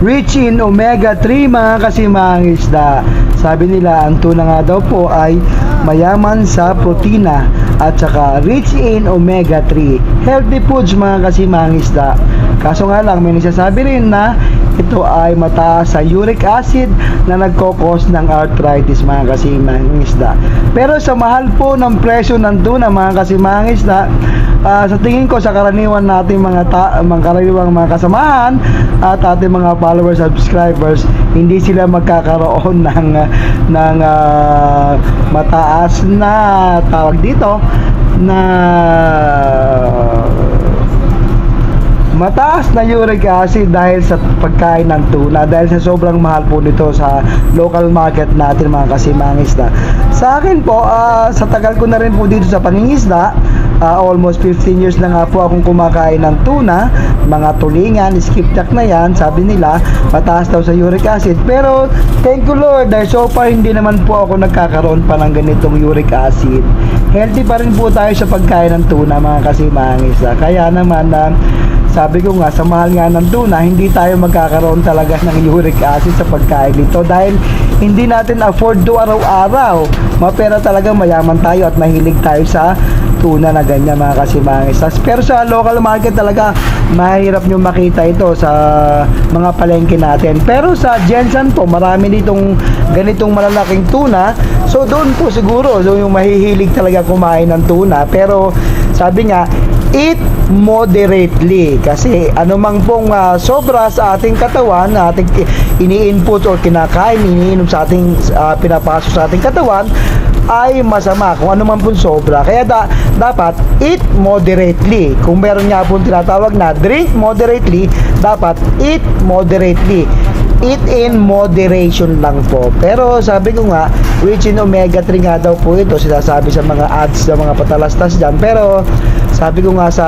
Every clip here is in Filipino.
rich in omega-3 mga kasimang isda. Sabi nila ang tuna nga daw po ay mayaman sa protina at saka rich in omega-3. Healthy foods mga kasimang isda. Kaso nga lang may nagsasabi rin na ito ay mataas sa uric acid na nagkokos ng arthritis mga kasimang isda. Pero sa mahal po ng presyo ng tuna mga kasimang isda, sa tingin ko sa karaniwan natin mga karaniwang mga kasamahan at ating mga followers, subscribers, hindi sila magkakaroon ng mataas na tawag dito na mataas na uric acid dahil sa pagkain ng tuna, dahil sa sobrang mahal po nito sa local market natin mga kasimang isda. Sa akin po, sa tagal ko na rin po dito sa pangingisda, almost 15 years na nga po akong kumakain ng tuna, mga tulingan, skipjack na yan, sabi nila mataas daw sa uric acid, pero thank you Lord dahil so far hindi naman po ako nagkakaroon pa ng ganitong uric acid. Healthy pa rin po tayo sa pagkain ng tuna mga kasimang isda. Kaya naman sabi ko nga, sa mahal nga ng tuna, hindi tayo magkakaroon talaga ng uric acid sa pagkain nito dahil hindi natin afford to araw-araw. Mapera talaga, mayaman tayo at mahilig tayo sa tuna na ganyan mga kasimang isda. Pero sa local market talaga, mahirap nyo makita ito sa mga palengke natin. Pero sa Jensen po, marami ditong ganitong malalaking tuna. So doon po siguro, so yung mahihilig talaga kumain ng tuna. Pero sabi nga, eat moderately kasi anumang pong sobra sa ating katawan, ating ini-input or kinakain, iniinom sa ating pinapasok sa ating katawan ay masama kung ano man pong sobra. Kaya dapat eat moderately. Kung meron nga pong tinatawag na drink moderately, dapat eat moderately. Eat in moderation lang po. Pero sabi ko nga, rich in omega-3 nga daw po ito, sinasabi sa mga ads sa mga patalastas dyan. Pero sabi ko nga sa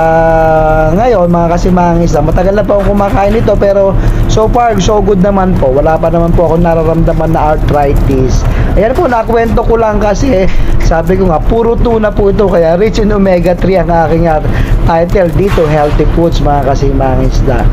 ngayon, mga kasimang isda, matagal na po akong kumakain nito, pero so far, so good naman po. Wala pa naman po ako nararamdaman na arthritis. Ayan po, nakwento ko lang kasi sabi ko nga, puro tuna po ito, kaya rich in omega-3 ang aking title dito, healthy foods mga kasimang isda.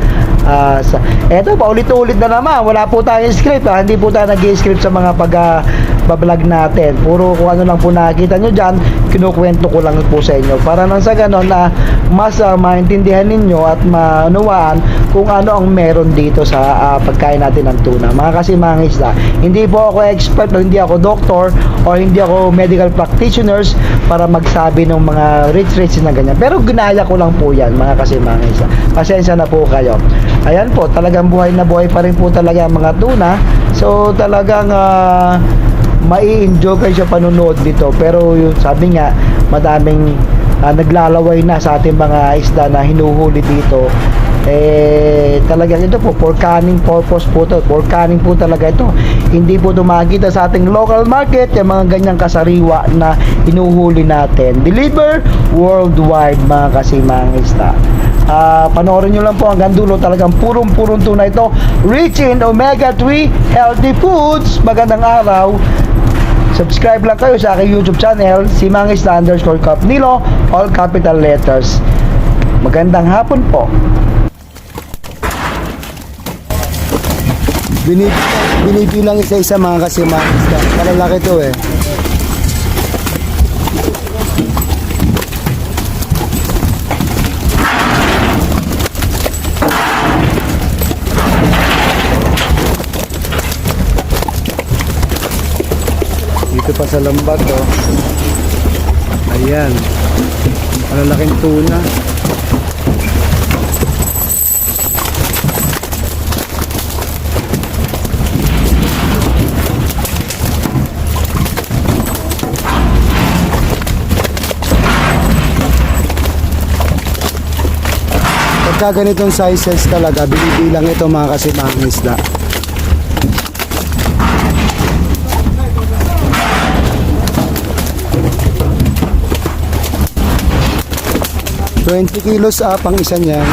Eto pa, ulit-ulit na naman, wala po tayong script, hindi po tayo nag-i-script sa mga pag-vlog natin. Puro kung ano lang po nakikita nyo dyan, kinukwento ko lang po sa inyo para nang sa ganon na mas maintindihan ninyo at maunawaan kung ano ang meron dito sa pagkain natin ng tuna mga kasimang isda. Hindi po ako expert o hindi ako doctor o hindi ako medical practitioners para magsabi ng mga rich na ganyan, pero ginaya ko lang po yan mga kasimang isda. Pasensya na po kayo. Ayan po, talagang buhay na buhay pa rin po talaga ang mga tuna. So talagang mai-enjoy kayo sa panunood nito. Pero yung sabi nga, madaming naglalaway na sa ating mga isda na hinuhuli dito. Talagang ito po, for canning purpose po ito. For canning po talaga ito. Hindi po ito makikita sa ating local market, yung mga ganyang kasariwa na hinuhuli natin. Deliver worldwide mga kasimang isda. Panoorin nyo lang po hanggang dulo, talagang purong-purong tuna ito, rich in omega-3 healthy foods. Magandang araw, subscribe lang kayo sa aking YouTube channel, simangista_Capnilo, all capital letters. Magandang hapon po. Binibilang isa-isa mga kasimang isda, malalaki ito eh. Dito pa sa lambat oh. Ayan, malalaking tuna. Pagka ganitong sizes talaga, binibilang ito mga kasimang isda. 20 kilos ang isa niyan.